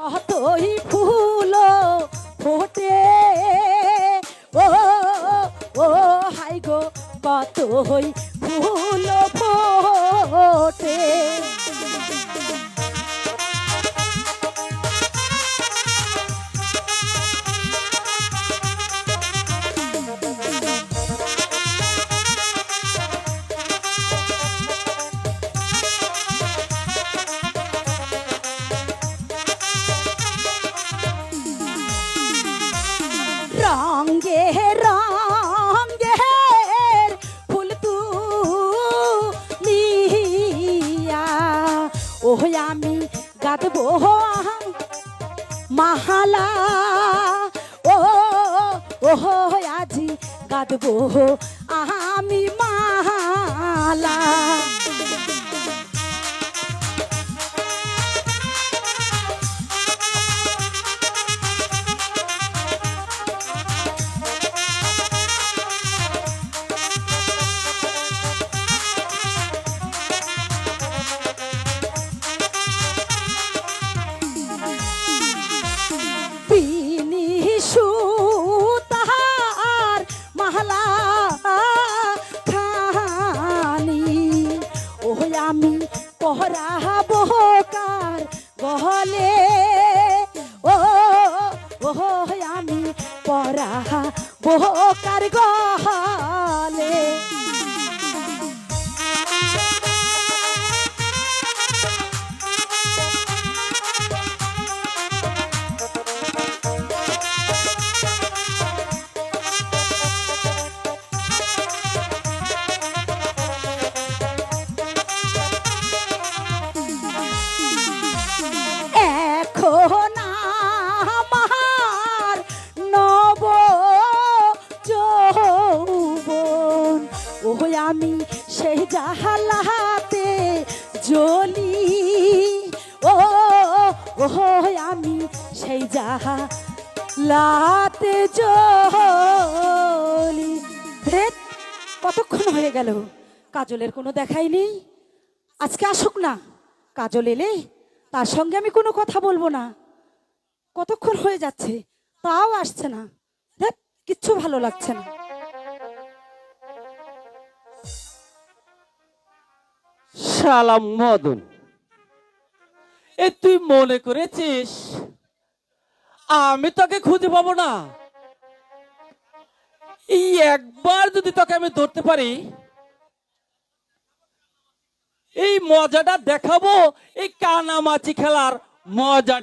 কতই ফুল ফোটে ও ও হাই গো কতই ফুল ফোটে রঙে রঙে ফুল তুলিয়া ও আমি গাঁথবো মাহালা ও ও আজি গাঁথবো আমি মালা তাহার মাহলা খানি ও আমি পহরাবো কার গহলে ও ও আমি পহরাবো কার গহলে এখন আমার নব যৌবন ও আমি সেই জাহালাতে জ্বলি ও ও আমি সেই জাহালাতে জ্বলি ধ্যাৎ, কতক্ষণ হয়ে গেল কাজলের কোনো দেখাই নেই। আজকে আসুক না, কাজল এলে তার সঙ্গে আমি কোনো কথা বলবো না। কতক্ষণ হয়ে যাচ্ছে তাও আসছে না, ধ্যাৎ, কিচ্ছু ভালো লাগছে না। শালা মদন, এ তুই মনে করেছিস আমি তোকে খুঁজে পাবো না? এই একবার যদি তোকে আমি ধরতে পারি, এই মজাটা দেখাবো, এই কানামাছি খেলার মজাটা